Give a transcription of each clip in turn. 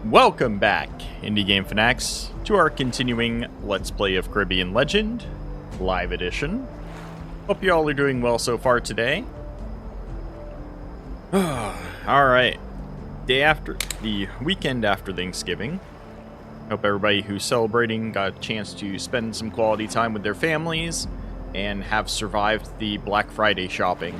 Welcome back, Indie Game Fanatics, to our continuing Let's Play of Caribbean Legend, Live Edition. Hope you all are doing well so far today. Alright, the weekend after Thanksgiving. Hope everybody who's celebrating got a chance to spend some quality time with their families and have survived the Black Friday shopping.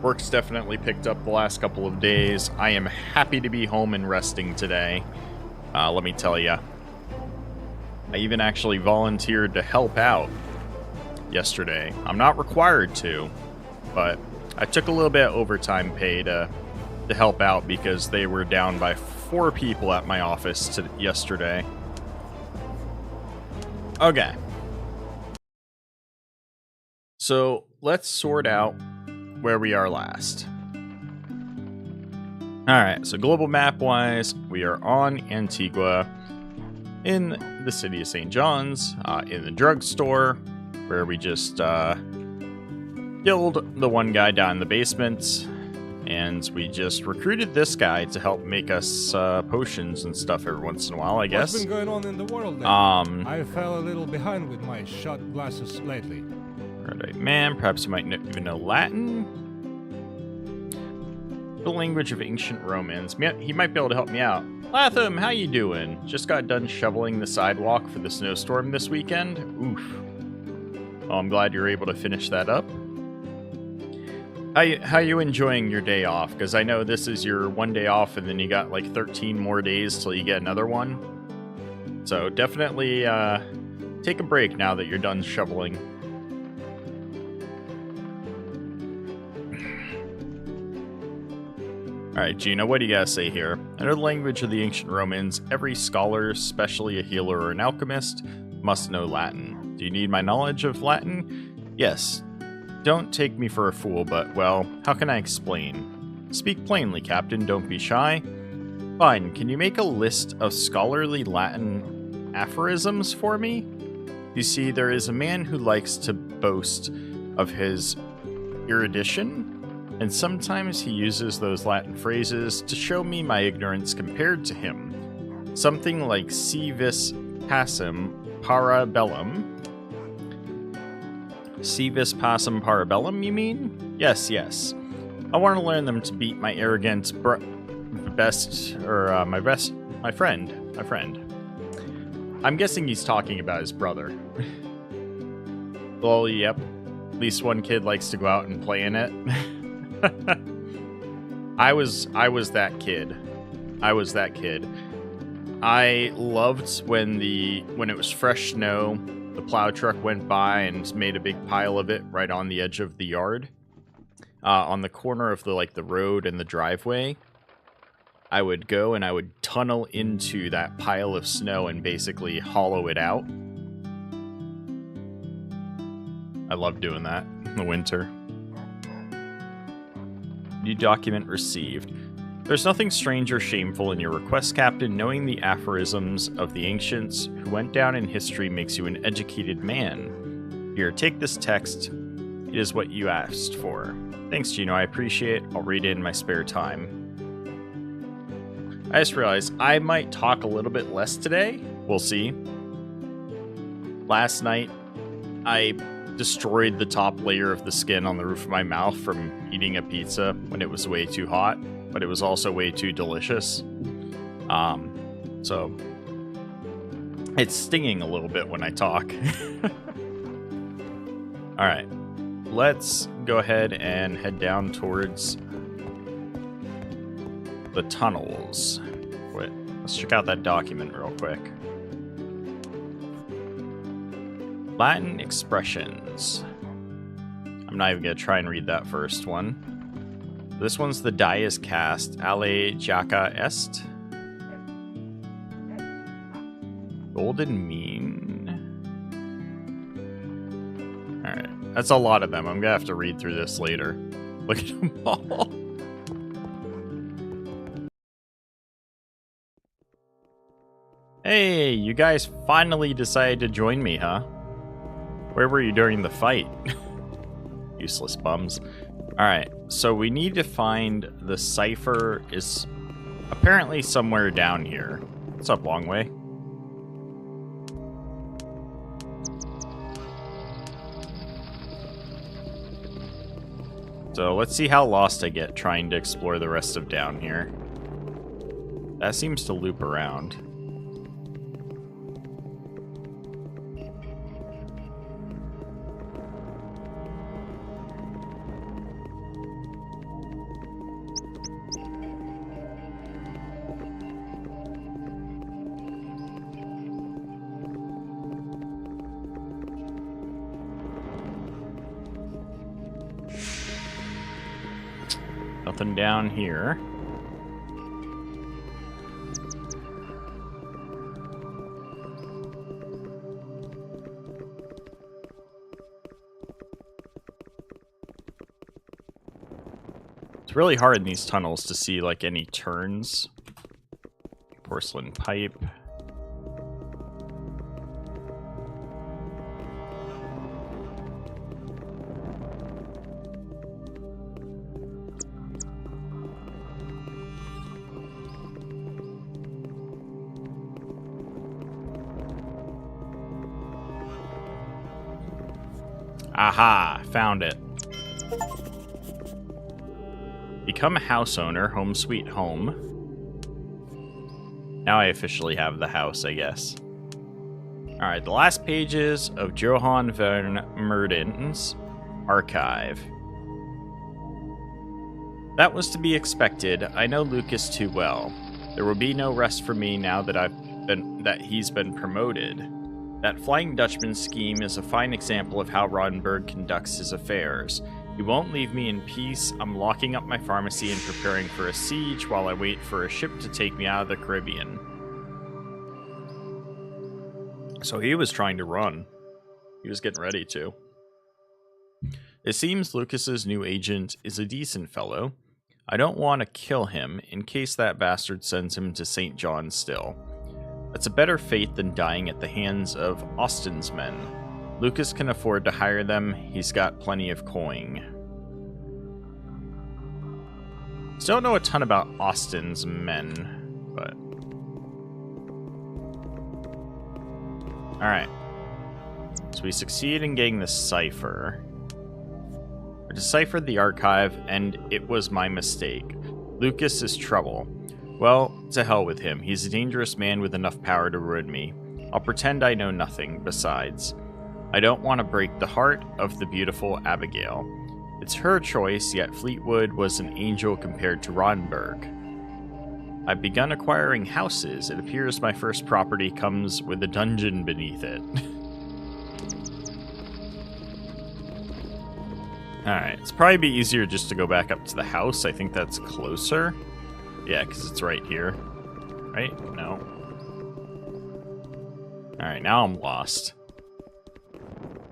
Work's definitely picked up the last couple of days. I am happy to be home and resting today. Let me tell you. I even actually volunteered to help out yesterday. I'm not required to, but I took a little bit of overtime pay to help out because they were down by 4 people at my office yesterday. Okay. So let's sort out where we are last. Alright, so global map wise, we are on Antigua, in the city of St. John's, in the drugstore, where we just killed the one guy down in the basement, and we just recruited this guy to help make us potions and stuff every once in a while, I guess. What's been going on in the world then? I fell a little behind with my shot glasses lately. Right, man, perhaps you might even know Latin. The language of ancient Romans. He might be able to help me out. Latham, how you doing? Just got done shoveling the sidewalk for the snowstorm this weekend. Oof. Well, I'm glad you're able to finish that up. How you enjoying your day off? Because I know this is your one day off, and then you got like 13 more days till you get another one. So definitely take a break now that you're done shoveling. Alright, Gina, what do you gotta say here? Under the language of the ancient Romans, every scholar, especially a healer or an alchemist, must know Latin. Do you need my knowledge of Latin? Yes. Don't take me for a fool, but, well, how can I explain? Speak plainly, Captain, don't be shy. Fine, can you make a list of scholarly Latin aphorisms for me? You see, there is a man who likes to boast of his erudition, and sometimes he uses those Latin phrases to show me my ignorance compared to him. Something like si vis pacem para bellum. Si vis pacem para bellum, you mean? Yes, yes. I want to learn them to beat my arrogant my friend. I'm guessing he's talking about his brother. Well, yep. At least one kid likes to go out and play in it. I was that kid. I loved when it was fresh snow, the plow truck went by and made a big pile of it right on the edge of the yard, on the corner of the road and the driveway. I would go and I would tunnel into that pile of snow and basically hollow it out. I love doing that in the winter. New document received. There's nothing strange or shameful in your request, Captain. Knowing the aphorisms of the ancients who went down in history makes you an educated man. Here, take this text. It is what you asked for. Thanks, Gino. I appreciate it. I'll read it in my spare time. I just realized I might talk a little bit less today. We'll see. Last night, I destroyed the top layer of the skin on the roof of my mouth from eating a pizza when it was way too hot, but it was also way too delicious. So it's stinging a little bit when I talk. All right, let's go ahead and head down towards the tunnels. Wait, let's check out that document real quick. Latin expressions. I'm not even going to try and read that first one. This one's the die is cast. Ale jaca est. Golden mean. Alright. That's a lot of them. I'm going to have to read through this later. Look at them all. Hey, you guys finally decided to join me, huh? Where were you during the fight? Useless bums. Alright, so we need to find the cipher is apparently somewhere down here. What's up, Long Way? So let's see how lost I get trying to explore the rest of down here. That seems to loop around. Nothing down here. It's really hard in these tunnels to see like any turns. Porcelain pipe. Aha, found it. Become a house owner, home sweet home. Now I officially have the house, I guess. Alright, the last pages of Johann van Merden's archive. That was to be expected. I know Lucas too well. There will be no rest for me now that he's been promoted. That Flying Dutchman scheme is a fine example of how Rodenberg conducts his affairs. He won't leave me in peace. I'm locking up my pharmacy and preparing for a siege while I wait for a ship to take me out of the Caribbean. So he was trying to run. He was getting ready to. It seems Lucas's new agent is a decent fellow. I don't want to kill him in case that bastard sends him to St. John still. That's a better fate than dying at the hands of Austin's men. Lucas can afford to hire them. He's got plenty of coin. Still don't know a ton about Austin's men, but... Alright. So we succeed in getting the cipher. I deciphered the archive, and it was my mistake. Lucas is trouble. Well, to hell with him. He's a dangerous man with enough power to ruin me. I'll pretend I know nothing, besides. I don't want to break the heart of the beautiful Abigail. It's her choice, yet Fleetwood was an angel compared to Rodenberg. I've begun acquiring houses. It appears my first property comes with a dungeon beneath it. Alright, it's probably be easier just to go back up to the house. I think that's closer. Yeah, because it's right here. Right? No. Alright, now I'm lost.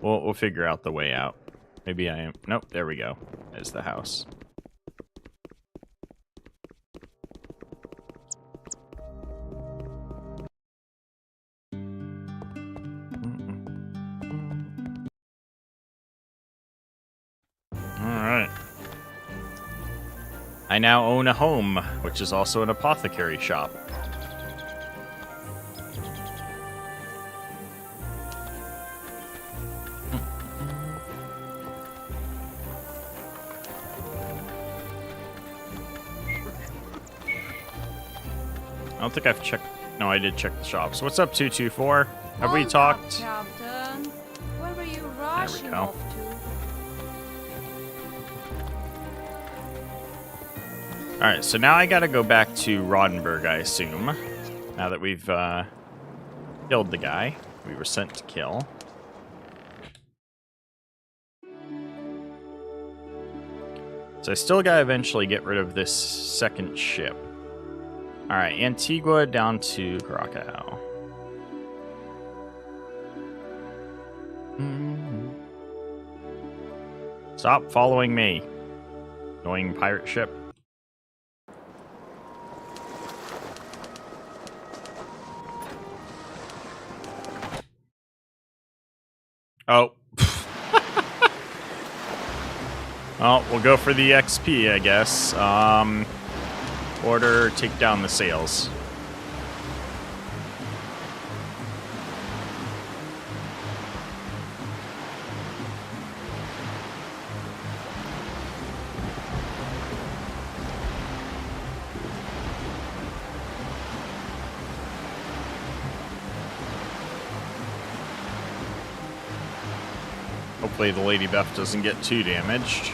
We'll figure out the way out. Maybe I am... Nope, there we go. There's the house. Alright. I now own a home, which is also an apothecary shop. I don't think I've checked... No, I did check the shops. What's up, 224? Have we talked? Captain. Where were you rushing off to? Alright, so now I gotta go back to Rodenberg, I assume. Now that we've killed the guy we were sent to kill. So I still gotta eventually get rid of this second ship. Alright, Antigua down to Curacao. Stop following me, annoying pirate ship. Oh. Well, we'll go for the XP, I guess. Order, take down the sails. Hopefully the Lady Beth doesn't get too damaged.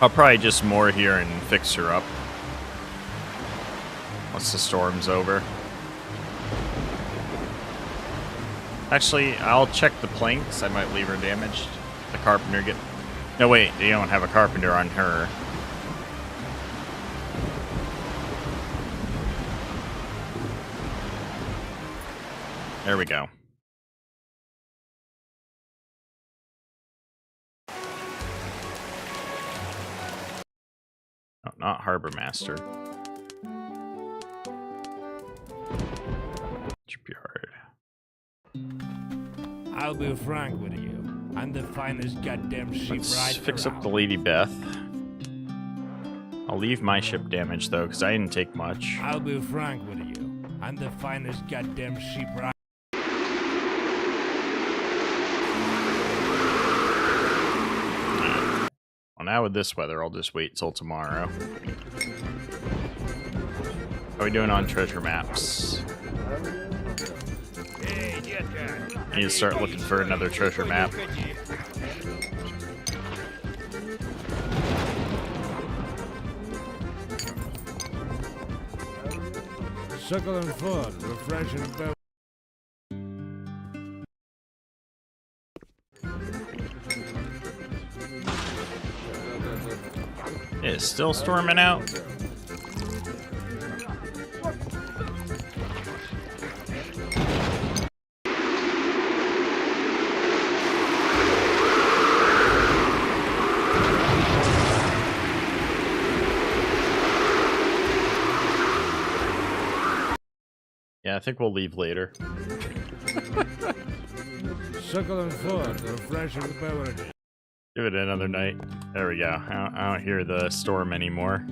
I'll probably just moor here and fix her up once the storm's over. Actually, I'll check the planks. I might leave her damaged. The carpenter get... No, wait, they don't have a carpenter on her. There we go. Oh, not Harbor Master. Shipyard. I'll be frank with you. I'm the finest goddamn ship Let's right fix around. up the Lady Beth. I'll leave my ship damaged though, because I didn't take much. I'll be frank with you. I'm the finest goddamn ship right. Well, now with this weather, I'll just wait till tomorrow. How are we doing on treasure maps? I need to start looking for another treasure map. Succulent food, refreshing beverage. It's still storming out. Yeah, I think we'll leave later. Succulent food, refreshing beverage. Give it another night. There we go. I don't hear the storm anymore.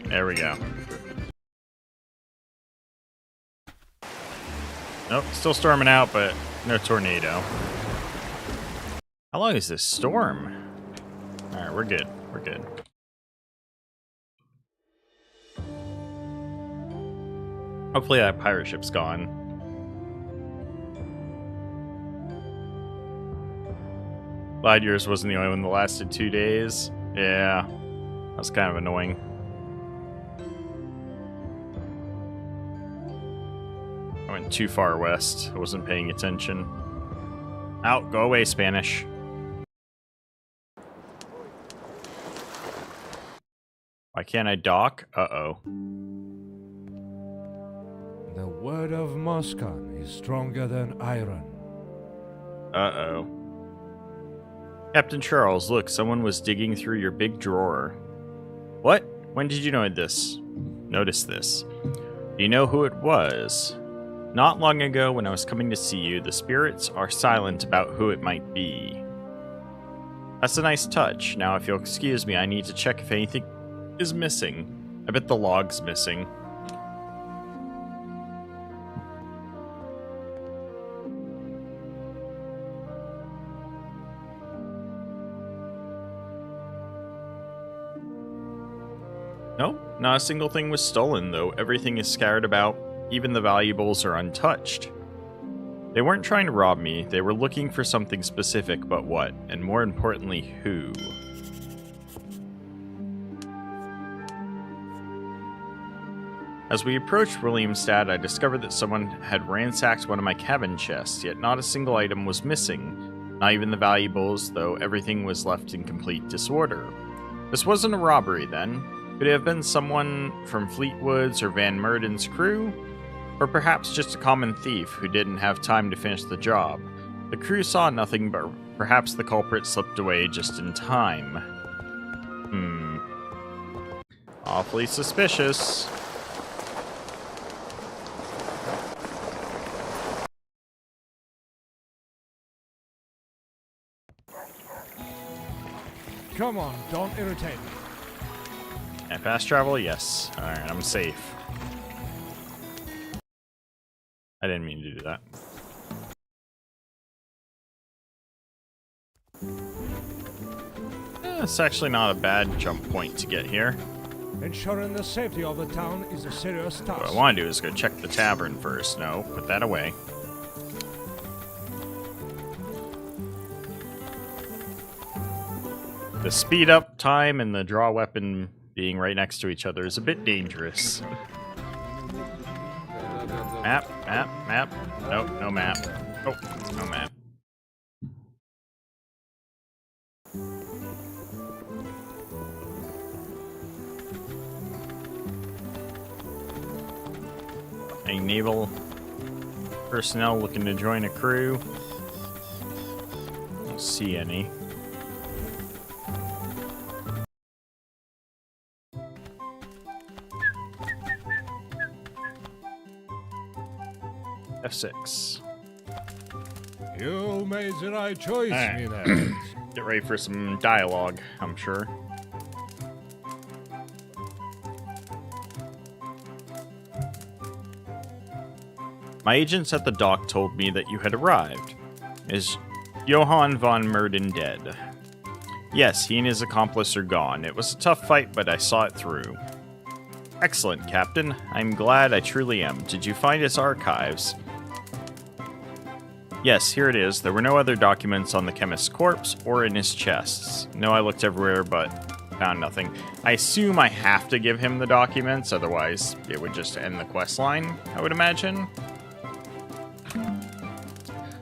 There we go. Nope, still storming out, but no tornado. How long is this storm? Alright, we're good. We're good. Hopefully that pirate ship's gone. Glad yours wasn't the only one that lasted 2 days. Yeah, that's kind of annoying. I went too far west. I wasn't paying attention. Out, go away, Spanish. Why can't I dock? Uh-oh. The word of Moscow is stronger than iron. Uh-oh. Captain Charles, look, someone was digging through your big drawer. What? When did you notice this? Do you know who it was? Not long ago, when I was coming to see you, the spirits are silent about who it might be. That's a nice touch. Now, if you'll excuse me, I need to check if anything is missing. I bet the log's missing. Nope, not a single thing was stolen, though everything is scattered about. Even the valuables are untouched. They weren't trying to rob me, they were looking for something specific, but what? And more importantly, who? As we approached Williamstad, I discovered that someone had ransacked one of my cabin chests, yet not a single item was missing. Not even the valuables, though everything was left in complete disorder. This wasn't a robbery, then. Could it have been someone from Fleetwood's or Van Murden's crew? Or perhaps just a common thief who didn't have time to finish the job. The crew saw nothing, but perhaps the culprit slipped away just in time. Awfully suspicious. Come on, don't irritate me. And fast travel? Yes. Alright, I'm safe. I didn't mean to do that. It's actually not a bad jump point to get here. Ensuring the safety of the town is a serious task. What I want to do is go check the tavern first. No, put that away. The speed up time and the draw weapon being right next to each other is a bit dangerous. Map, map, map. Nope, no map. Oh, no map. Any naval personnel looking to join a crew? Don't see any. F6. You made the right choice, Alright. Mina. Get ready for some dialogue, I'm sure. My agents at the dock told me that you had arrived. Is Johann von Murden dead? Yes, he and his accomplice are gone. It was a tough fight, but I saw it through. Excellent, Captain. I'm glad, I truly am. Did you find his archives? Yes, here it is. There were no other documents on the chemist's corpse or in his chests. No, I looked everywhere, but found nothing. I assume I have to give him the documents, otherwise it would just end the quest line, I would imagine.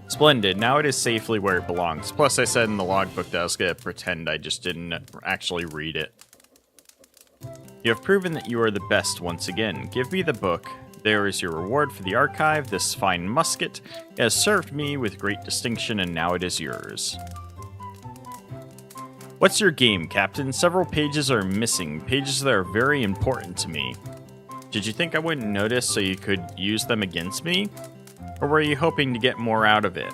Splendid. Now it is safely where it belongs. Plus, I said in the logbook that I was going to pretend I just didn't actually read it. You have proven that you are the best once again. Give me the book. There is your reward for the archive, this fine musket. It has served me with great distinction, and now it is yours. What's your game, Captain? Several pages are missing, pages that are very important to me. Did you think I wouldn't notice so you could use them against me? Or were you hoping to get more out of it?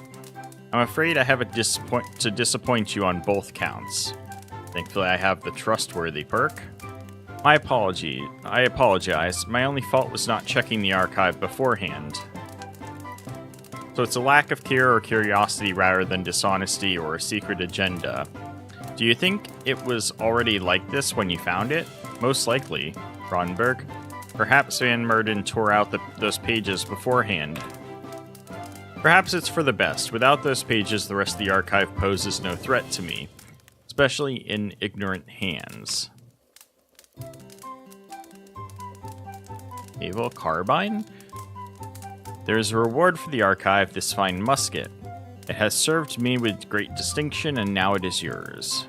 I'm afraid I have to disappoint you on both counts. Thankfully, I have the trustworthy perk. I apologize. My only fault was not checking the archive beforehand. So it's a lack of care or curiosity rather than dishonesty or a secret agenda. Do you think it was already like this when you found it? Most likely, Ronberg. Perhaps Van Murden tore out those pages beforehand. Perhaps it's for the best. Without those pages, the rest of the archive poses no threat to me, especially in ignorant hands. Naval carbine? There is a reward for the archive, this fine musket. It has served me with great distinction, and now it is yours.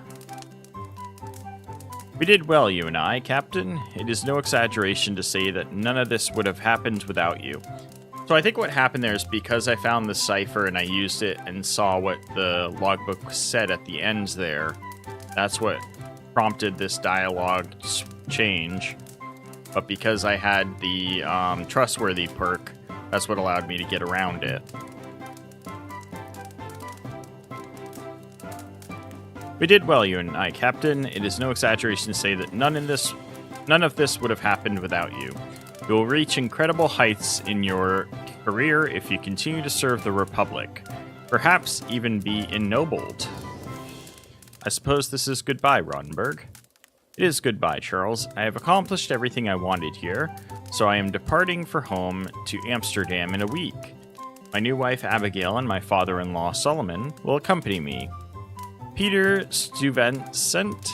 We did well, you and I, Captain. It is no exaggeration to say that none of this would have happened without you. So I think what happened there is because I found the cipher and I used it and saw what the logbook said at the end there. That's what prompted this dialogue change. But because I had the trustworthy perk, that's what allowed me to get around it. We did well, you and I, Captain. It is no exaggeration to say that none of this would have happened without you. You will reach incredible heights in your career if you continue to serve the Republic. Perhaps even be ennobled. I suppose this is goodbye, Ronberg. It is goodbye, Charles. I have accomplished everything I wanted here, so I am departing for home to Amsterdam in a week. My new wife, Abigail, and my father-in-law, Solomon, will accompany me. Peter Stuyvesant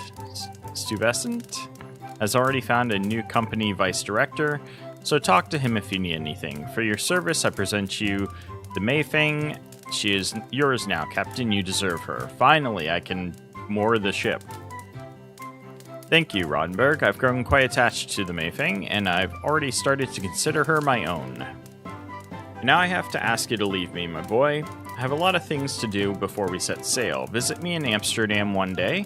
has already found a new company vice director, so talk to him if you need anything. For your service, I present you the Mayfang. She is yours now, Captain. You deserve her. Finally, I can moor the ship. Thank you, Ronberg. I've grown quite attached to the Mayfang, and I've already started to consider her my own. Now I have to ask you to leave me, my boy. I have a lot of things to do before we set sail. Visit me in Amsterdam one day.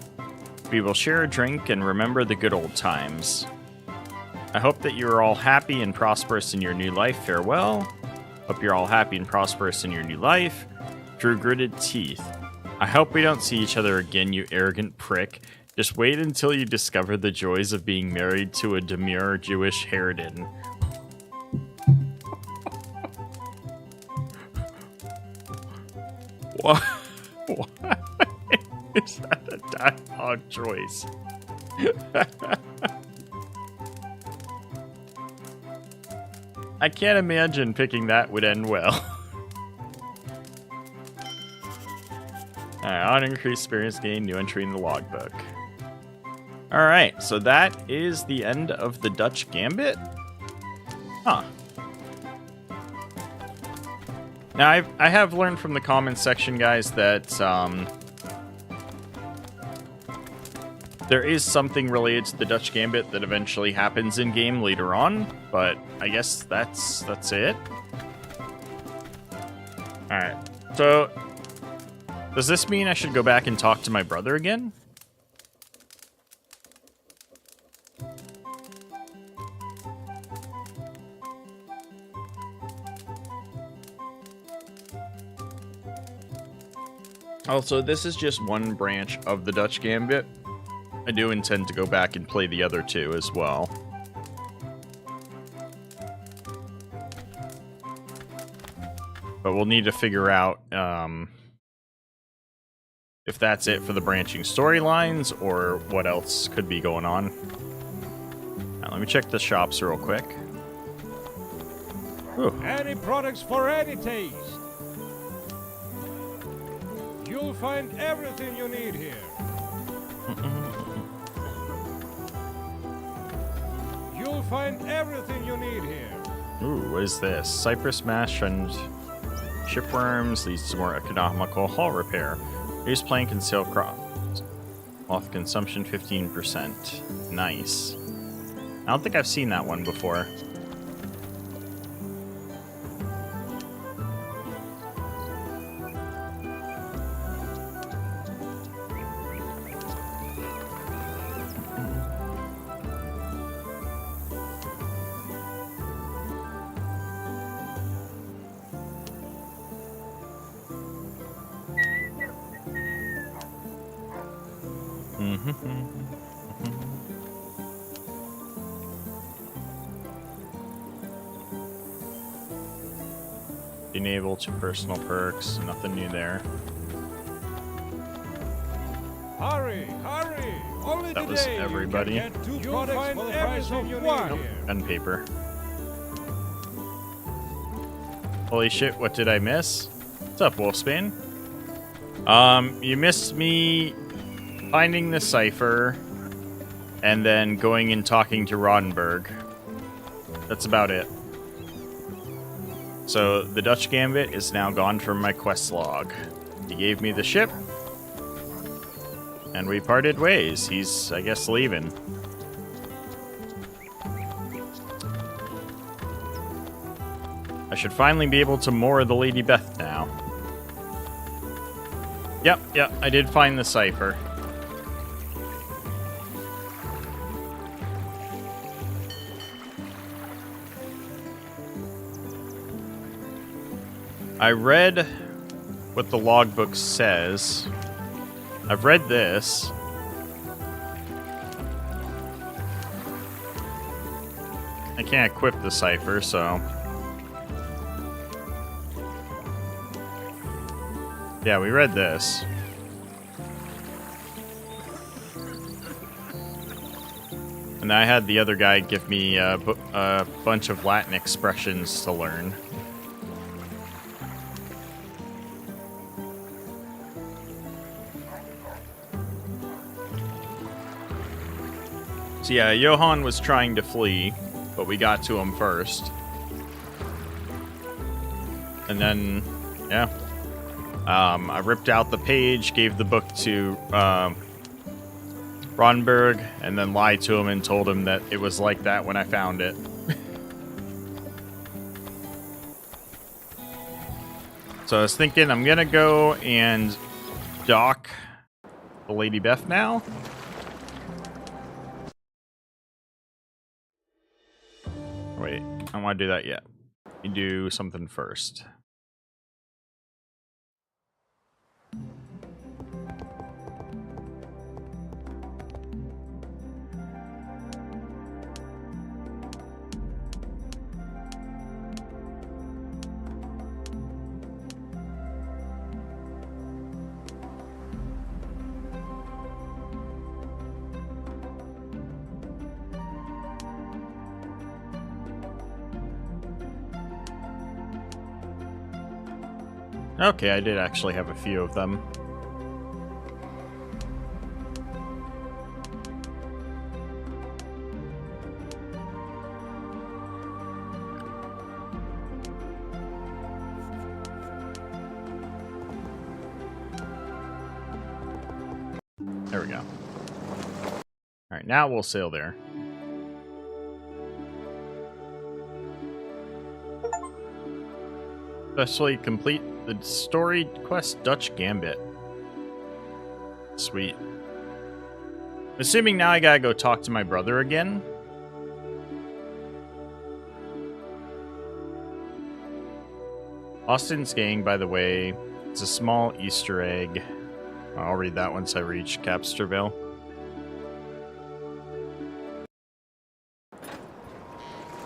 We will share a drink and remember the good old times. I hope that you are all happy and prosperous in your new life. Farewell. Hope you're all happy and prosperous in your new life. Through gritted teeth. I hope we don't see each other again, you arrogant prick. Just wait until you discover the joys of being married to a demure Jewish harridan. What? What? Is that a dialogue choice? I can't imagine picking that would end well. Alright, on increased experience gain, new entry in the logbook. Alright, so that is the end of the Dutch Gambit? Huh. Now, I have learned from the comments section, guys, that there is something related to the Dutch Gambit that eventually happens in-game later on, but I guess that's it. Alright, so does this mean I should go back and talk to my brother again? Also, this is just one branch of the Dutch Gambit. I do intend to go back and play the other two as well. But we'll need to figure out if that's it for the branching storylines or what else could be going on. Now, let me check the shops real quick. Ooh. Any products for any taste. You'll find everything you need here. You'll find everything you need here. Ooh, what is this? Cypress mash and shipworms leads to more economical hull repair. Use plank and sail crops. Cloth consumption 15%. Nice. I don't think I've seen that one before. Enable to personal perks, nothing new there. Hurry, hurry! Only That was today everybody. You can get 2 products for the price of 1. Nope, pen paper. Holy shit, what did I miss? What's up, Wolfsbane? You missed me finding the cipher and then going and talking to Rodenberg. That's about it. So, the Dutch Gambit is now gone from my quest log. He gave me the ship, and we parted ways. He's, I guess, leaving. I should finally be able to moor the Lady Beth now. Yep, I did find the cipher. I read what the logbook says. I've read this. I can't equip the cipher, so... Yeah, we read this. And I had the other guy give me a bunch of Latin expressions to learn. So yeah, Johann was trying to flee, but we got to him first. And then, yeah. I ripped out the page, gave the book to Ronberg, and then lied to him and told him that it was like that when I found it. So I was thinking I'm gonna go and dock the Lady Beth now. Wait, I don't want to do that yet. You do something first. Okay, I did actually have a few of them. There we go. Alright, now we'll sail there. Especially complete the story quest Dutch Gambit. Sweet. Assuming now I gotta go talk to my brother again. Austin's gang, by the way, is a small Easter egg. I'll read that once I reach Capt'n.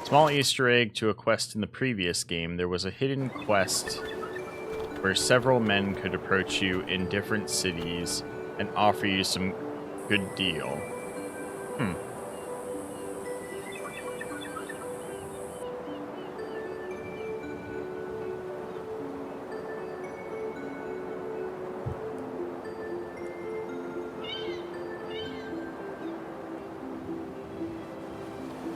Small Easter egg to a quest in the previous game. There was a hidden quest where several men could approach you in different cities and offer you some good deal.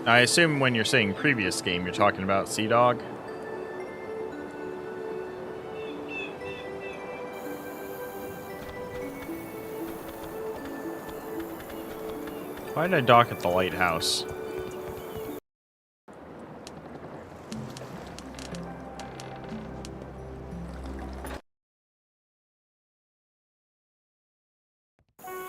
I assume when you're saying previous game, you're talking about Sea Dog. Why did I dock at the lighthouse?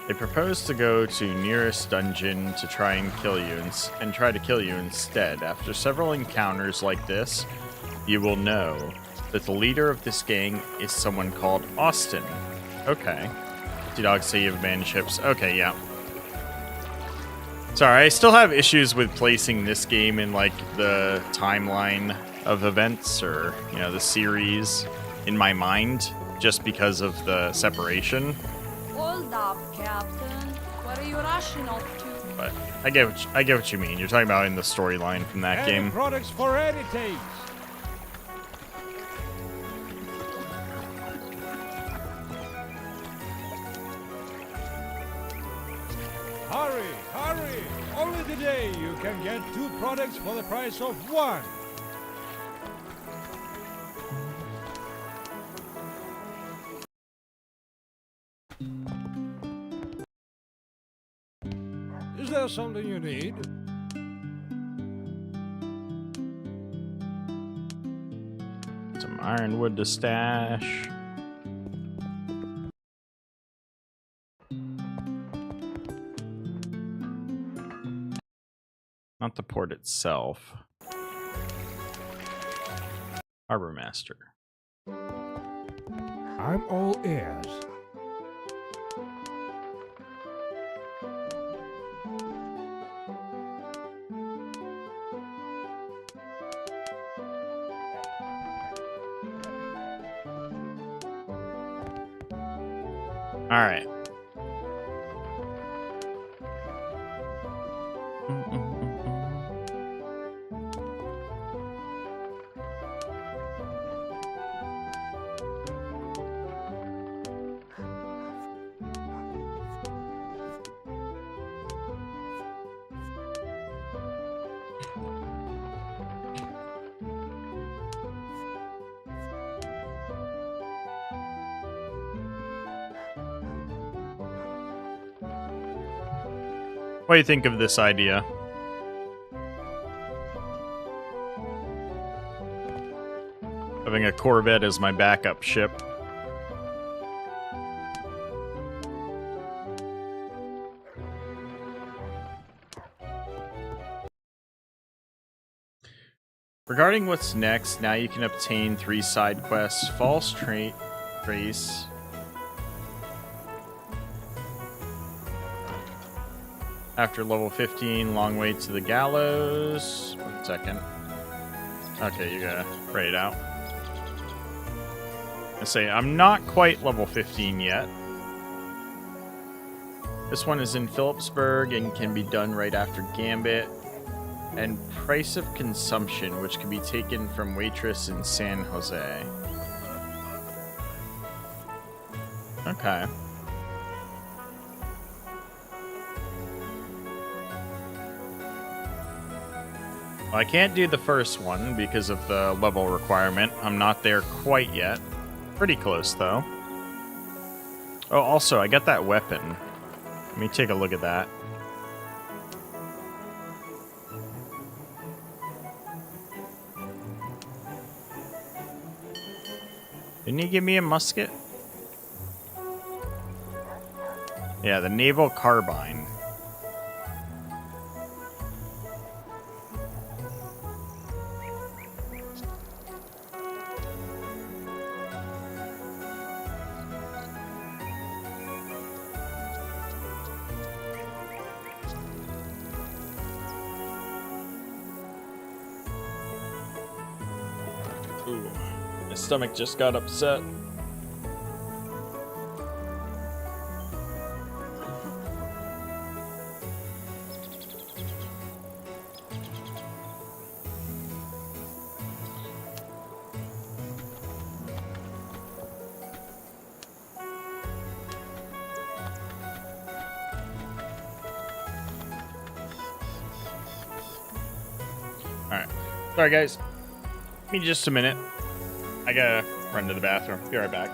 They propose to go to nearest dungeon to try and kill you and try to kill you instead. After several encounters like this, you will know that the leader of this gang is someone called Austin. Okay. T-Dog say you have abandoned ships. Okay, yeah. Sorry, I still have issues with placing this game in like the timeline of events or, you know, the series in my mind just because of the separation. Hold up, Captain. Where are you rushing off to? But I get what you mean. You're talking about in the storyline from that game. Products for any taste. Hurry, hurry! Only today you can get 2 products for the price of 1. Is there something you need? Some ironwood to stash. Not the port itself. Harbor Master. I'm all ears. All right. What do you think of this idea? Having a Corvette as my backup ship. Regarding what's next, now you can obtain 3 side quests. False Trace. After level 15, long way to the gallows. 1 second. Okay, you gotta write it out. I say, I'm not quite level 15 yet. This one is in Phillipsburg and can be done right after Gambit. And price of consumption, which can be taken from waitress in San Jose. Okay. Well, I can't do the first one because of the level requirement. I'm not there quite yet. Pretty close, though. Oh, also, I got that weapon. Let me take a look at that. Didn't he give me a musket? Yeah, the naval carbine. Ooh, my stomach just got upset. Alright. Sorry, guys. Give me just a minute. I gotta run to the bathroom. Be right back.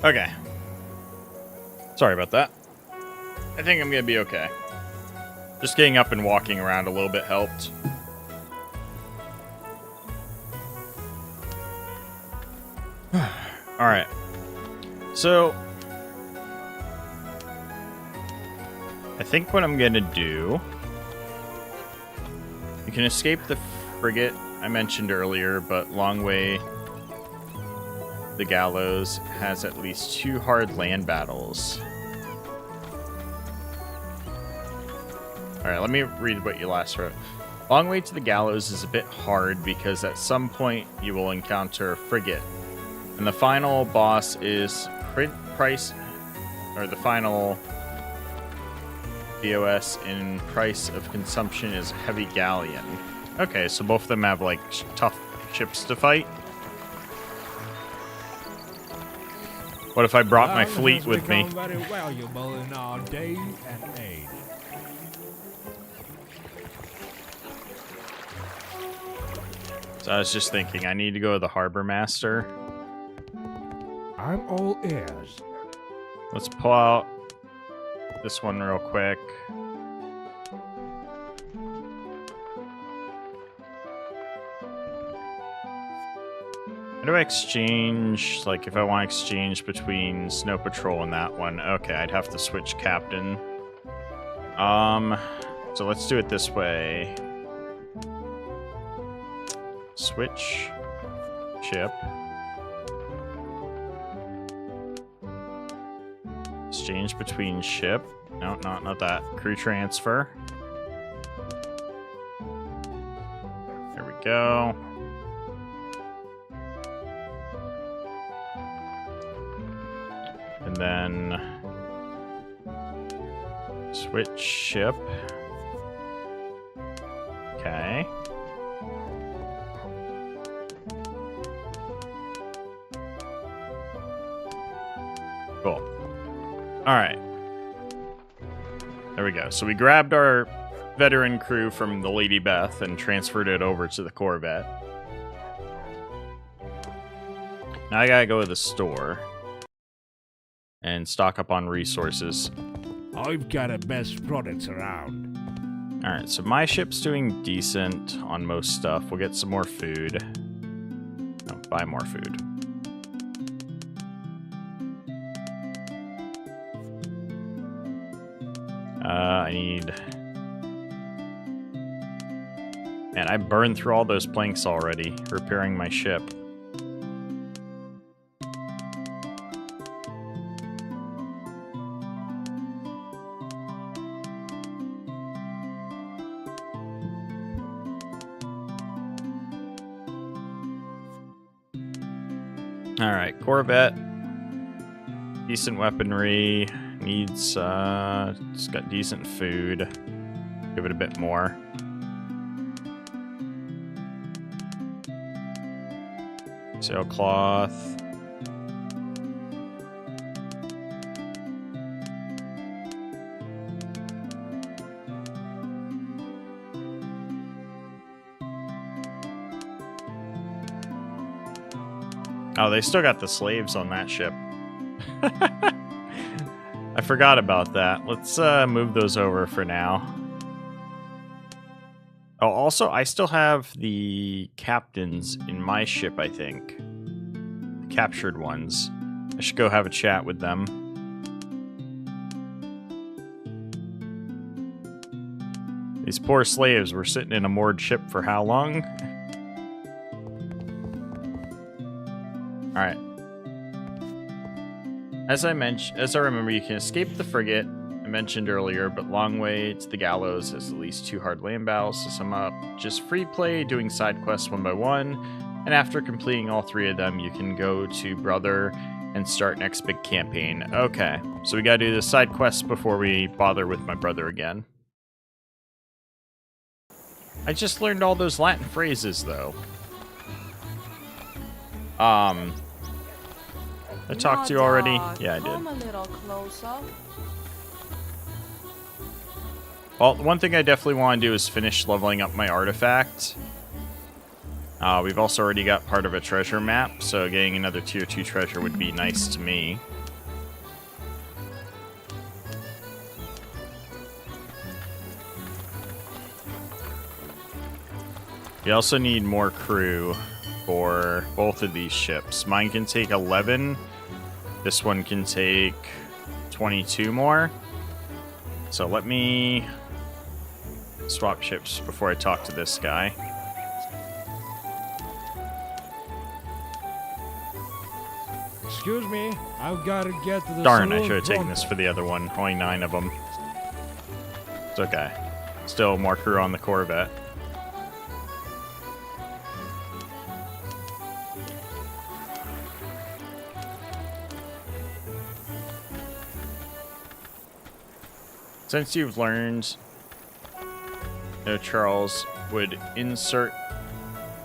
Okay. Sorry about that. I think I'm gonna be okay. Just getting up and walking around a little bit helped. Alright. So, I think what I'm gonna do... You can escape the frigate I mentioned earlier, but long way... The Gallows has at least 2 hard land battles. Alright, let me read what you last wrote. Long way to the Gallows is a bit hard because at some point you will encounter a frigate. And the final boss is the final BOS in price of consumption is Heavy Galleon. Okay, so both of them have like tough ships to fight. What if I brought my fleet with me? Very valuable in our day and age. So I was just thinking, I need to go to the Harbor Master. I'm all ears. Let's pull out this one real quick. How do I exchange, like, if I want to exchange between Snow Patrol and that one? Okay, I'd have to switch Capt'n. So let's do it this way. Switch ship. Exchange between ship. No, not that. Crew transfer. There we go. then switch ship. Okay. Cool. Alright. There we go. So we grabbed our veteran crew from the Lady Beth and transferred it over to the Corvette. Now I gotta go to the store and stock up on resources. I've got the best products around. Alright, so my ship's doing decent on most stuff. We'll get some more food. No, buy more food. I need... Man, I burned through all those planks already, repairing my ship. Alright, Corvette. Decent weaponry. Needs, it's got decent food. Give it a bit more. Sailcloth. Oh, they still got the slaves on that ship. I forgot about that. Let's move those over for now. Oh, also, I still have the captains in my ship, I think. The captured ones. I should go have a chat with them. These poor slaves were sitting in a moored ship for how long? Alright. As I remember, you can escape the frigate I mentioned earlier, but long way to the gallows has at least 2 hard land battles to sum up. Just free play, doing side quests one by one, and after completing all 3 of them, you can go to Brother and start next big campaign. Okay, so we gotta do the side quests before we bother with my brother again. I just learned all those Latin phrases, though. I talked to you already? Yeah, I did. Come a little closer. Well, one thing I definitely want to do is finish leveling up my artifact. We've also already got part of a treasure map, so getting another tier 2 treasure would be nice to me. We also need more crew for both of these ships. Mine can take 11. This one can take 22 more. So let me swap ships before I talk to this guy. Excuse me, I've got to get to the Darn, I saloon should have taken front. this for the other one. Only 9 of them. It's okay. Still more crew on the Corvette. Since you've learned, Charles would insert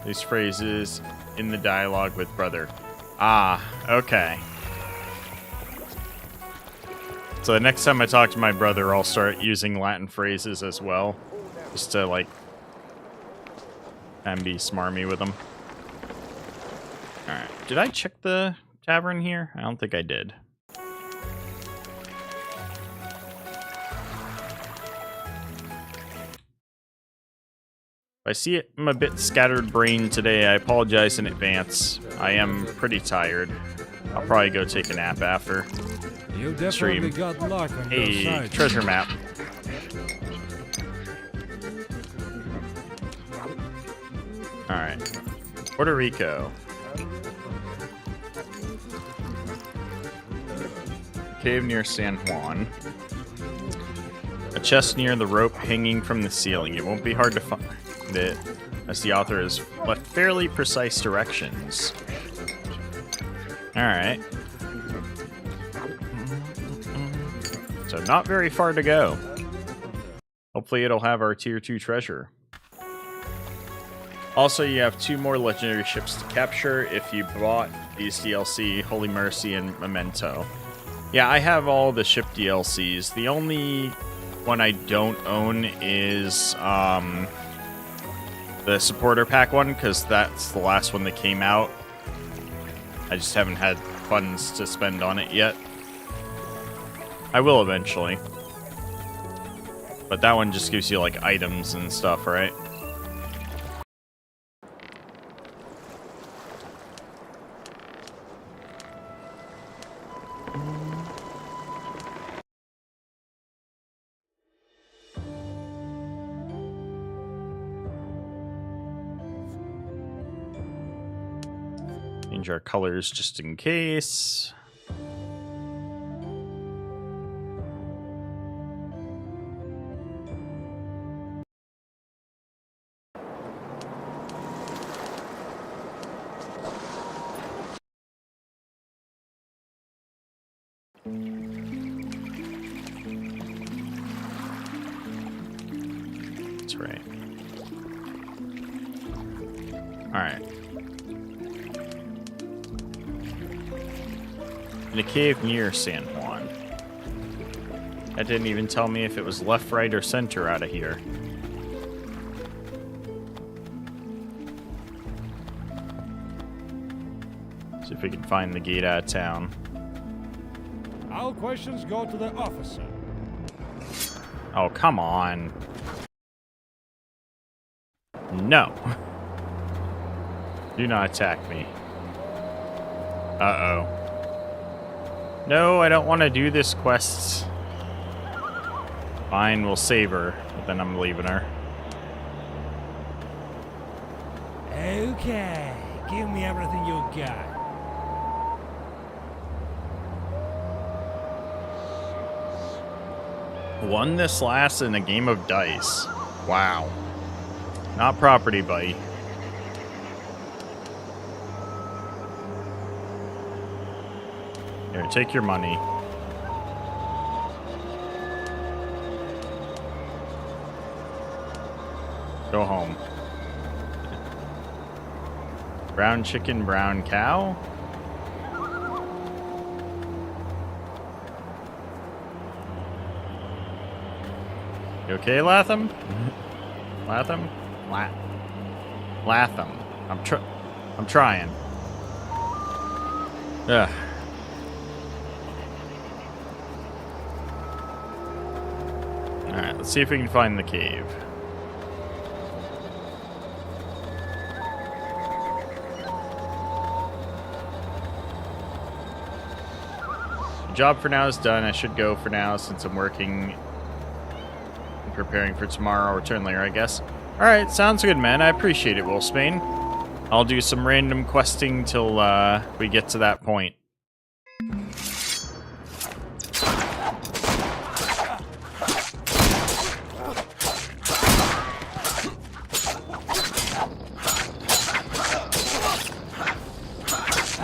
these phrases in the dialogue with Brother. Ah, okay. So the next time I talk to my brother, I'll start using Latin phrases as well. Just to, like, and be smarmy with them. Alright. Did I check the tavern here? I don't think I did. If I see I'm a bit scattered-brained today, I apologize in advance. I am pretty tired. I'll probably go take a nap after. You definitely got luck on your Hey, side. treasure map. Alright. Puerto Rico. Cave near San Juan. A chest near the rope hanging from the ceiling. It won't be hard to find it, as the author has left fairly precise directions. Alright. So not very far to go. Hopefully it'll have our tier 2 treasure. Also, you have 2 more legendary ships to capture if you bought these DLC, Holy Mercy and Memento. Yeah, I have all the ship DLCs. The only one I don't own is the supporter pack one, because that's the last one that came out. I just haven't had funds to spend on it yet. I will eventually. But that one just gives you like items and stuff, right? Change our colors just in case. That's right. All right. In a cave near San Juan. That didn't even tell me if it was left, right, or center out of here. See if we can find the gate out of town. All questions go to the officer. Oh, come on. No. Do not attack me. Uh-oh. No, I don't want to do this quest. Fine, we'll save her, but then I'm leaving her. Okay, give me everything you got. Won this last in a game of dice. Wow. Not property, buddy. Here, take your money. Go home. Brown chicken, brown cow? You okay, Latham? Latham? Latham. I'm trying. Ugh. Alright, let's see if we can find the cave. The job for now is done. I should go for now since I'm working and preparing for tomorrow. I'll return later, I guess. Alright, sounds good, man. I appreciate it, Wolfsbane. I'll do some random questing till we get to that point.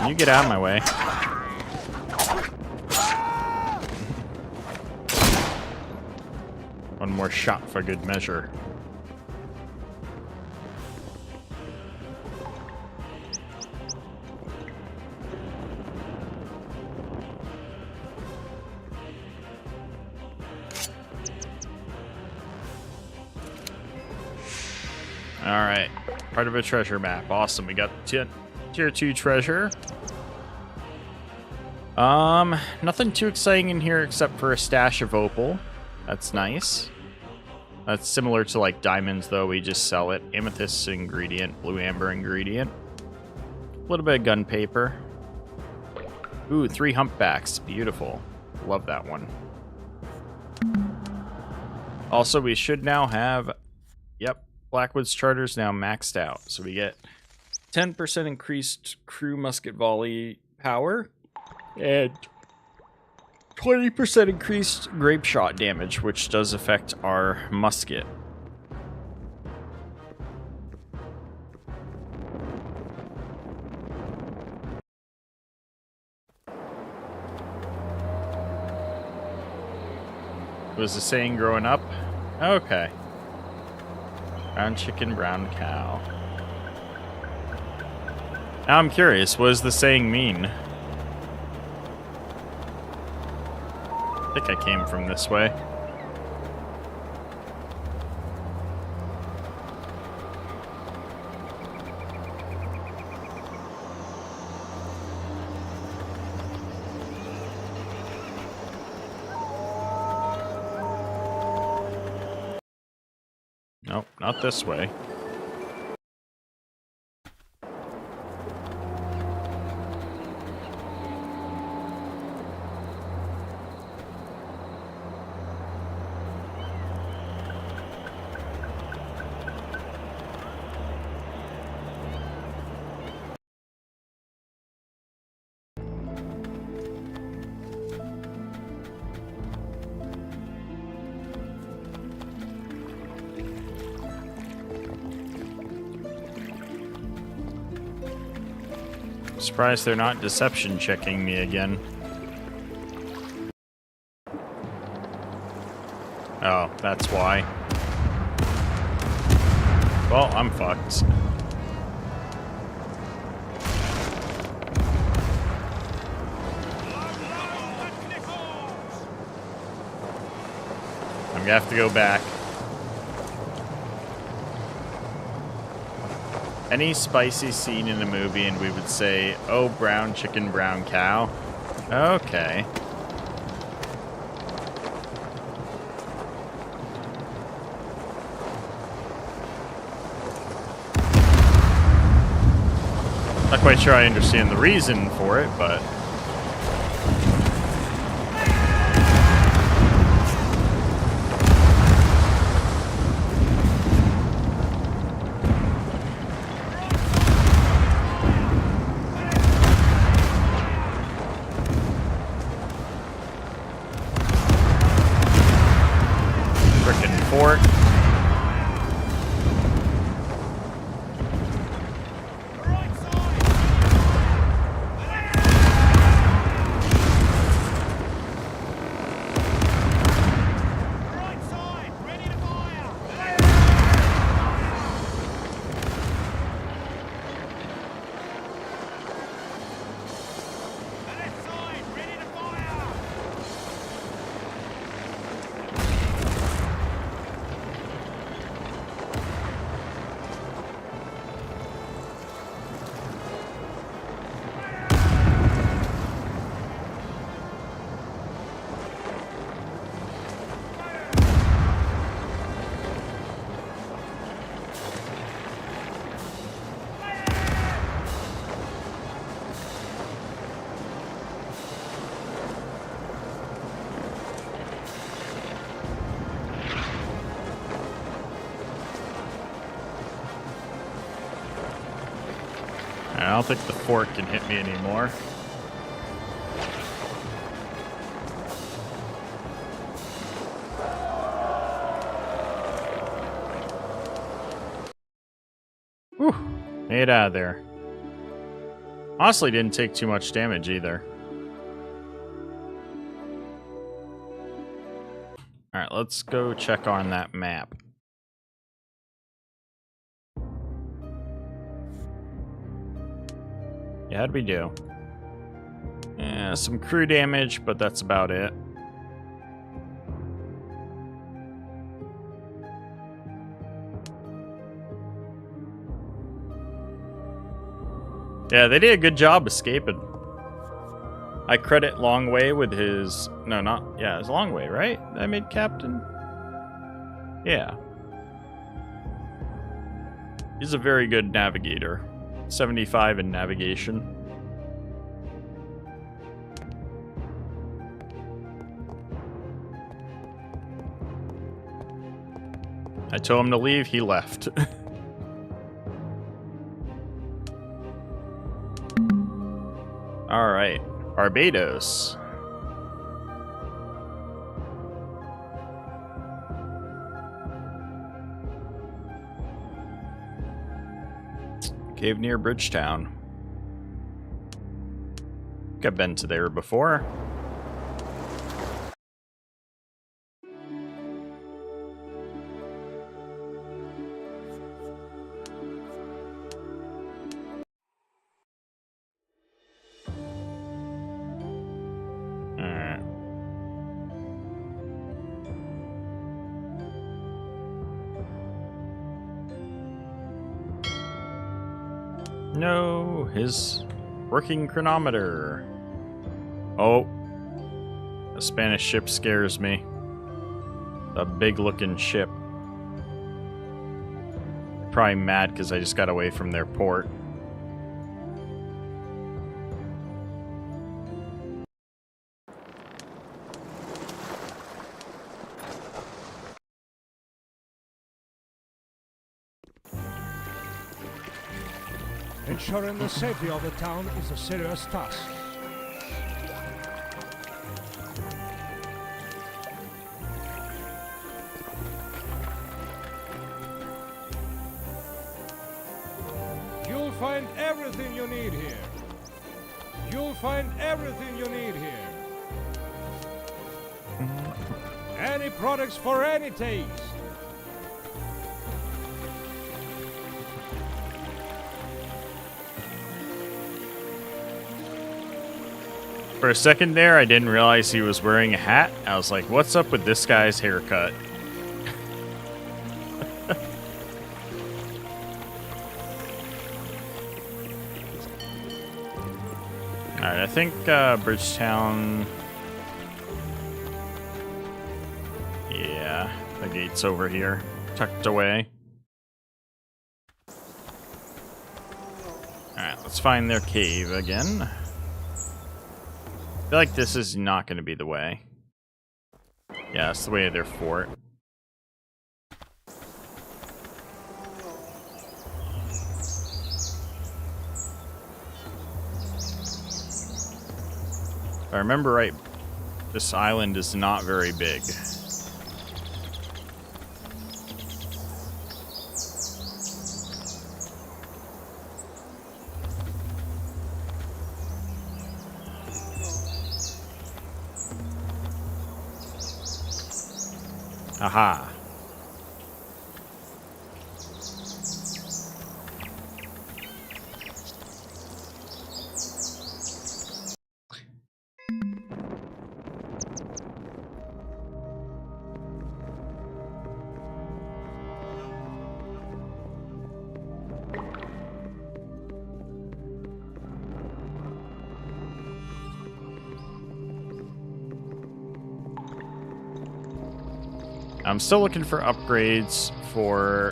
You get out of my way. One more shot for good measure. Alright. Part of a treasure map. Awesome. We got tier 2 treasure. Nothing too exciting in here except for a stash of opal. That's nice. That's similar to like diamonds though, we just sell it. Amethyst ingredient, blue amber ingredient. A little bit of gun paper. Ooh, 3 humpbacks, beautiful. Love that one. Also, we should now have, yep, Blackwood's charter's now maxed out. So we get 10% increased crew musket volley power. And 20% increased grape shot damage, which does affect our musket. Was the saying growing up? Okay. Brown chicken, brown cow. Now I'm curious, what does the saying mean? I think I came from this way. Nope, not this way. Surprised they're not deception checking me again. Oh, that's why. Well, I'm fucked. I'm gonna have to go back. Any spicy scene in a movie and we would say, oh, brown chicken, brown cow. Okay. Not quite sure I understand the reason for it, but... Fort. I don't think the fort can hit me anymore. Whew, made it out of there. Honestly, didn't take too much damage either. Alright, let's go check on that map. Yeah, how'd we do? Yeah, some crew damage, but that's about it. Yeah, they did a good job escaping. I credit Longway with his... No, not... Yeah, it's Longway, right? I made Captain? Yeah. He's a very good navigator. 75 in navigation. I told him to leave, he left. Alright, Barbados. Cave near Bridgetown. I've been to there before. No, his working chronometer. Oh, a Spanish ship scares me. A big-looking ship. Probably mad because I just got away from their port. Ensuring the safety of the town is a serious task. You'll find everything you need here. You'll find everything you need here. Any products for any taste. For a second there, I didn't realize he was wearing a hat. I was like, what's up with this guy's haircut? Alright, I think Bridgetown... Yeah, the gate's over here, tucked away. Alright, let's find their cave again. I feel like this is not going to be the way. Yeah, it's the way of their fort. If I remember right, this island is not very big. Aha. I'm still looking for upgrades for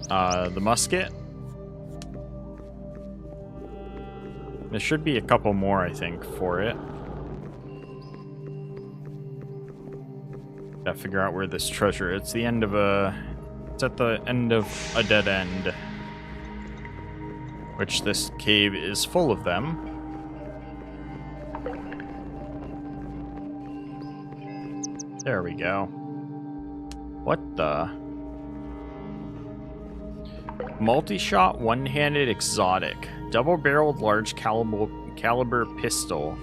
the musket. There should be a couple more, I think, for it. Gotta figure out where this treasure is. It's the end of a... It's at the end of a dead end. Which this cave is full of them. There we go. What the? Multi-shot, one-handed exotic. Double-barreled large caliber pistol.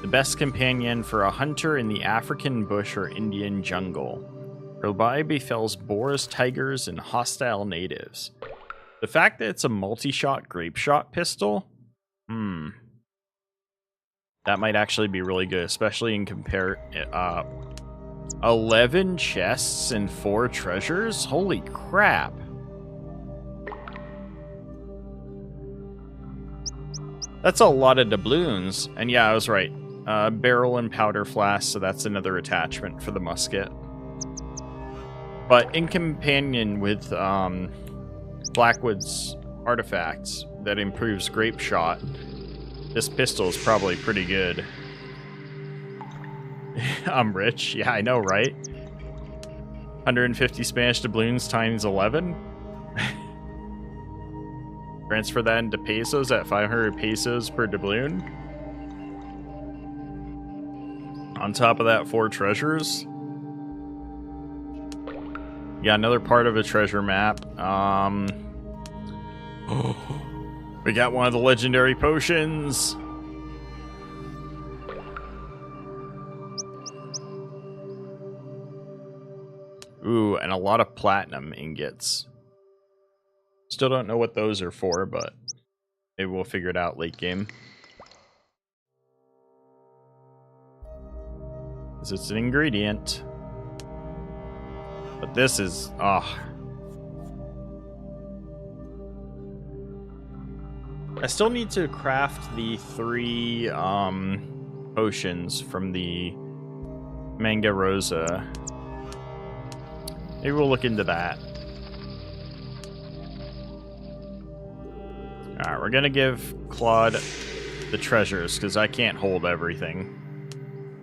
The best companion for a hunter in the African bush or Indian jungle. Whereby befalls boars, tigers, and hostile natives. The fact that it's a multi-shot grape shot pistol? That might actually be really good, especially in 11 chests and 4 treasures? Holy crap. That's a lot of doubloons. And yeah, I was right. Barrel and powder flask, so that's another attachment for the musket. But in companion with Blackwood's artifacts that improves grape shot, this pistol is probably pretty good. I'm rich. Yeah, I know, right? 150 Spanish doubloons times 11. Transfer that into pesos at 500 pesos per doubloon. On top of that, 4 treasures. Yeah, another part of a treasure map. We got one of the legendary potions. Ooh, and a lot of platinum ingots. Still don't know what those are for, but maybe we'll figure it out late game. Because it's an ingredient. But this is... I still need to craft the 3 potions from the Manga Rosa. Maybe we'll look into that. Alright, we're gonna give Claude the treasures, because I can't hold everything.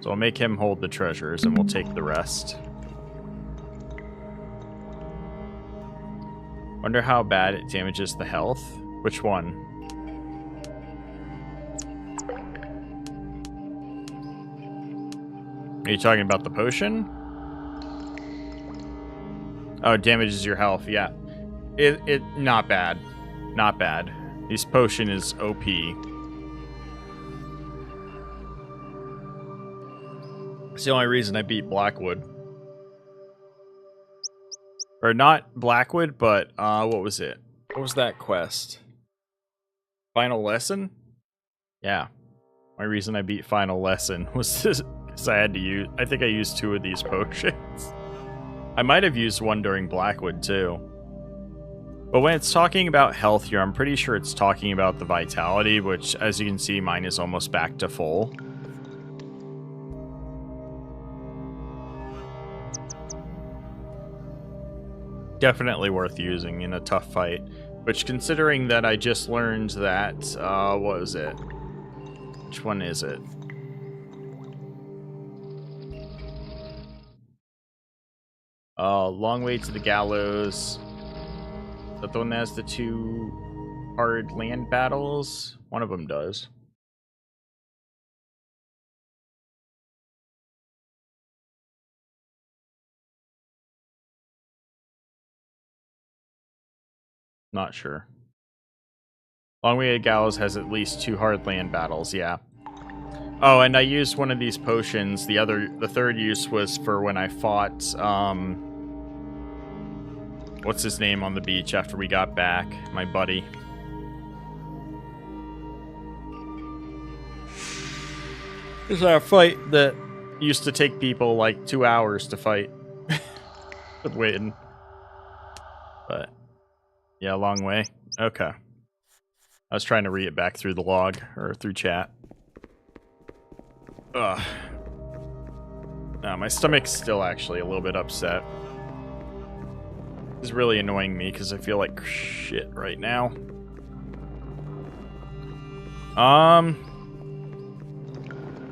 So I'll make him hold the treasures, and we'll take the rest. Wonder how bad it damages the health. Which one? Are you talking about the potion? Oh, it damages your health, yeah. It not bad. Not bad. This potion is OP. It's the only reason I beat Blackwood. Or not Blackwood, but what was it? What was that quest? Final Lesson? Yeah. My reason I beat Final Lesson was because I had to use... I think I used 2 of these potions. I might have used one during Blackwood, too. But when it's talking about health here, I'm pretty sure it's talking about the vitality, which, as you can see, mine is almost back to full. Definitely worth using in a tough fight. Which, considering that I just learned that, what was it? Which one is it? Long Way to the Gallows. Is that the one that has the 2 hard land battles? One of them does. Not sure. Long Way to Gallows has at least 2 hard land battles, yeah. Oh, and I used one of these potions. The third use was for when I fought, what's his name on the beach after we got back? My buddy. There's a fight that used to take people like 2 hours to fight. Waiting. But, yeah, long way. Okay. I was trying to read it back through the log, or through chat. Ugh. My stomach's still actually a little bit upset. It's really annoying me because I feel like shit right now.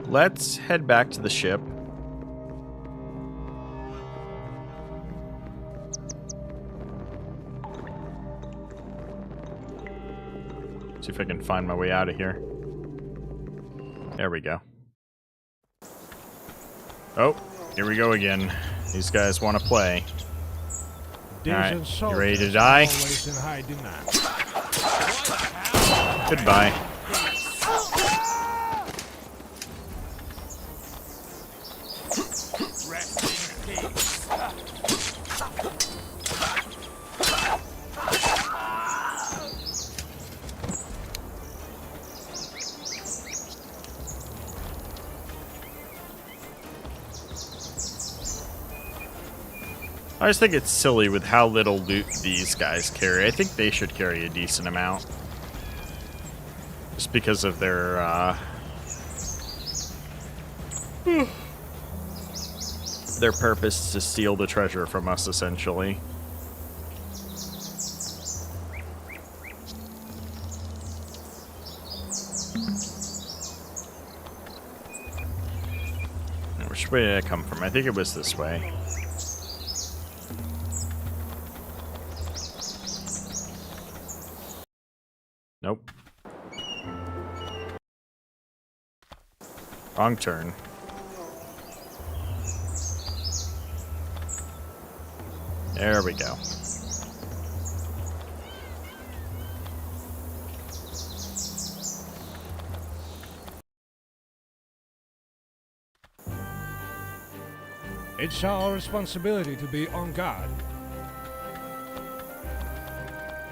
Let's head back to the ship. See if I can find my way out of here. There we go. Oh, here we go again. These guys want to play. Alright, you ready to die? Goodbye. I just think it's silly with how little loot these guys carry. I think they should carry a decent amount. Just because of their, their purpose to steal the treasure from us, essentially. Now, which way did I come from? I think it was this way. Nope. Wrong turn. There we go. It's our responsibility to be on guard.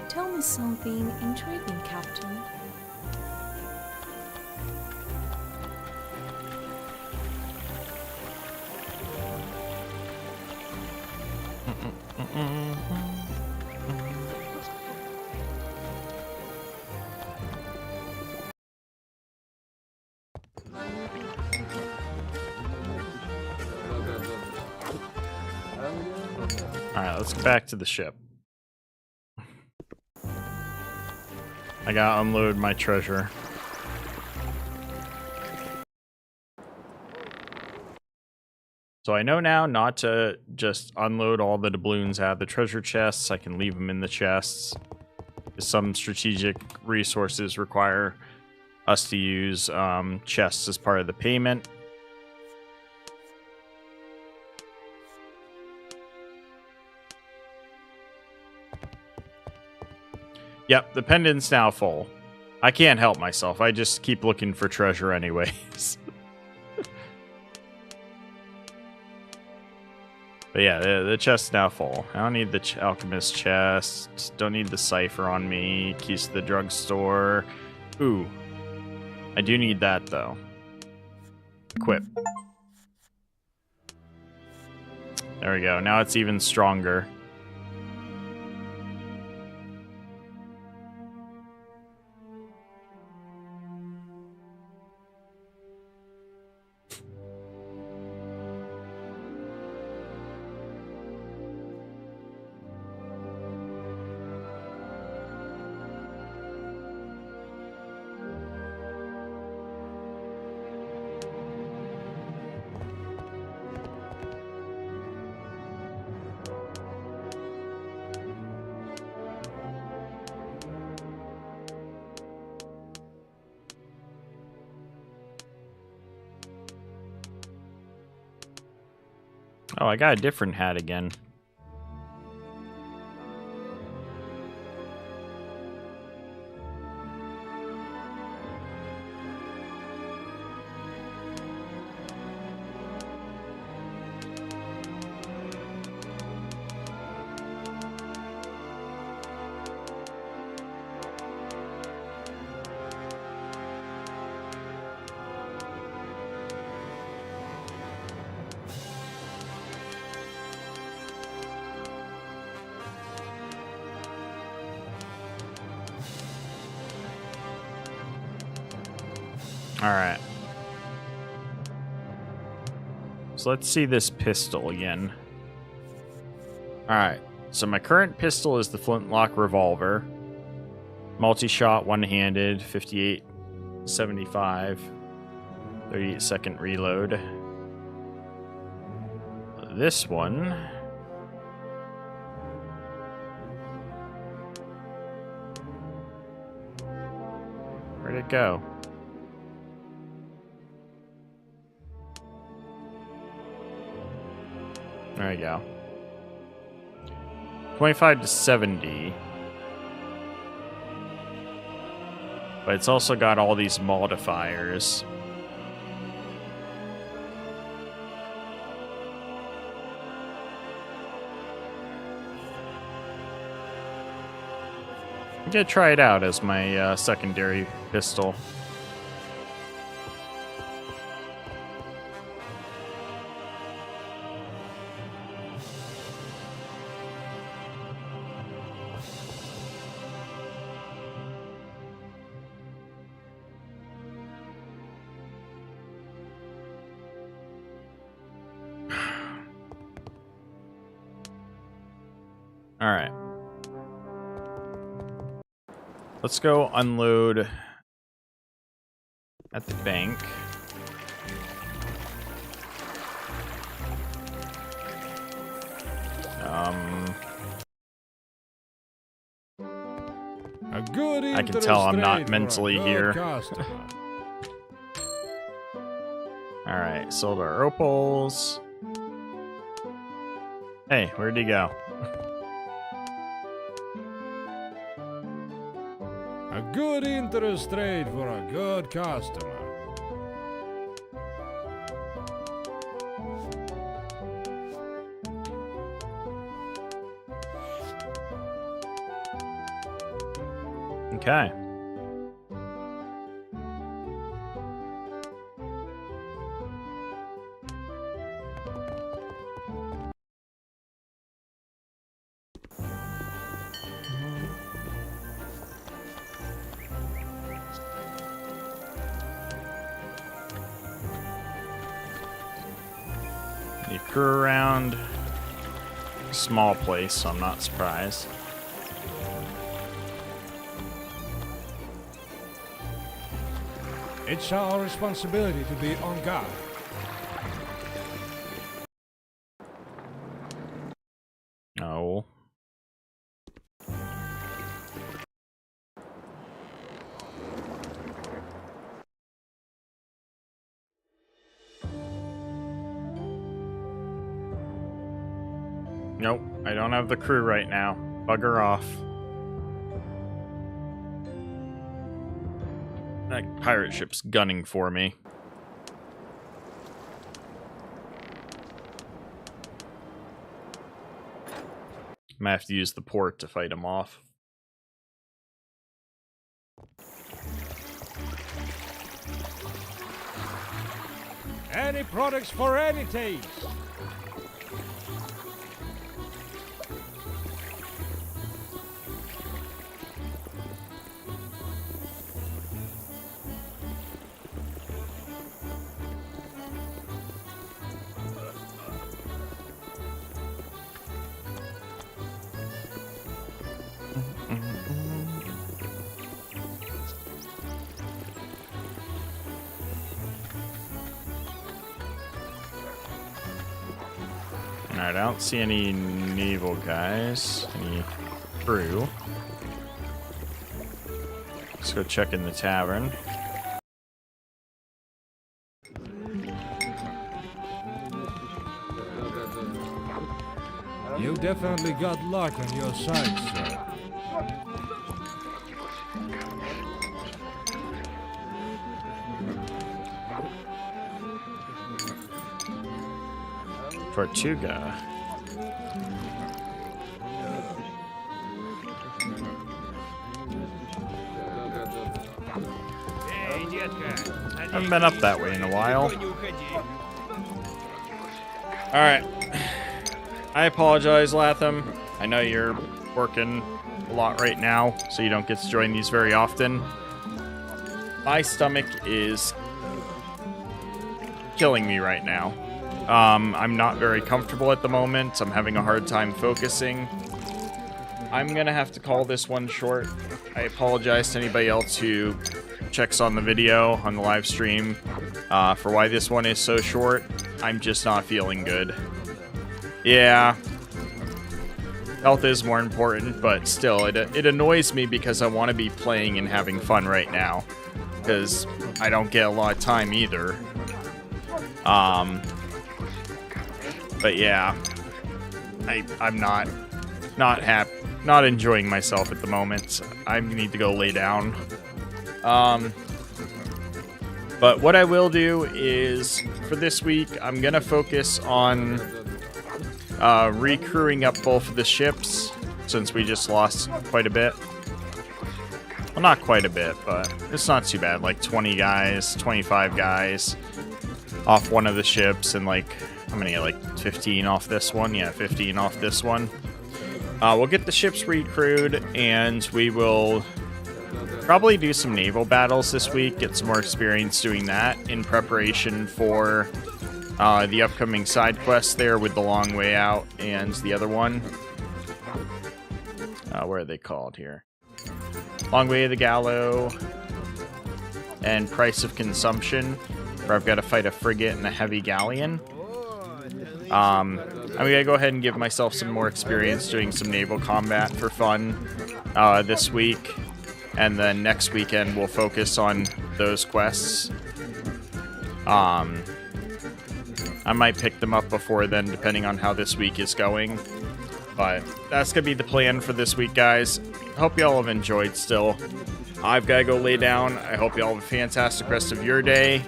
Tell me something intriguing, Captain. Alright, let's go back to the ship. I gotta unload my treasure. So I know now not to just unload all the doubloons out of the treasure chests. I can leave them in the chests. Some strategic resources require us to use chests as part of the payment. Yep, the pendant's now full. I can't help myself. I just keep looking for treasure anyways. But yeah, the chest's now full. I don't need the alchemist chest. Don't need the cipher on me. Keys to the drugstore. Ooh. I do need that, though. Equip. There we go. Now it's even stronger. Oh, I got a different hat again. Alright. So let's see this pistol again. Alright. So my current pistol is the flintlock revolver. Multi-shot, one-handed, 58, 75, 38-second reload. This one... Where'd it go? There we go. 25 to 70. But it's also got all these modifiers. I'm gonna try it out as my secondary pistol. All right. Let's go unload at the bank. A good I can tell I'm not mentally here. All right, sold our opals. Hey, where'd he go? A good interest rate for a good customer. Okay. You crew around. Small place, so I'm not surprised. It's our responsibility to be on guard. No. Nope, I don't have the crew right now. Bugger off. That pirate ship's gunning for me. I'm gonna have to use the port to fight him off. Any products for any taste. Alright, I don't see any naval guys, any crew. Let's go check in the tavern. You definitely got luck on your side, sir. Tortuga. Haven't been up that way in a while. Alright. I apologize, Latham. I know you're working a lot right now, so you don't get to join these very often. My stomach is killing me right now. I'm not very comfortable at the moment. I'm having a hard time focusing. I'm gonna have to call this one short. I apologize to anybody else who checks on the video, on the live stream, for why this one is so short. I'm just not feeling good. Yeah. Health is more important, but still, it annoys me because I want to be playing and having fun right now. Because I don't get a lot of time either. But yeah, I'm not enjoying myself at the moment. I need to go lay down. But what I will do is, for this week, I'm gonna focus on recrewing up both of the ships, since we just lost quite a bit. Well, not quite a bit, but it's not too bad. Like 20 guys, 25 guys off one of the ships, and like, how many? Like 15 off this one? Yeah, 15 off this one. We'll get the ships recrewed, and we will probably do some naval battles this week, get some more experience doing that in preparation for the upcoming side quest there with the long way out and the other one. Where are they called here? Long way of the Gallow and Price of Consumption, where I've got to fight a frigate and a heavy galleon. I'm gonna go ahead and give myself some more experience doing some naval combat for fun this week, and then next weekend we'll focus on those quests. I might pick them up before then, depending on how this week is going, but that's gonna be the plan for this week, guys. Hope y'all have enjoyed still. I've gotta go lay down. I hope y'all have a fantastic rest of your day,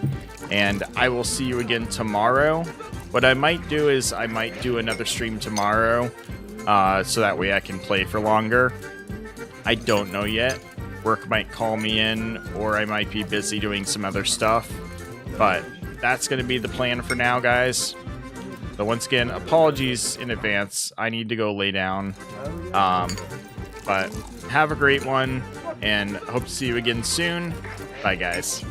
and I will see you again tomorrow. What I might do is I might do another stream tomorrow, so that way I can play for longer. I don't know yet. Work might call me in, or I might be busy doing some other stuff. But that's going to be the plan for now, guys. So once again, apologies in advance. I need to go lay down. But have a great one, and hope to see you again soon. Bye, guys.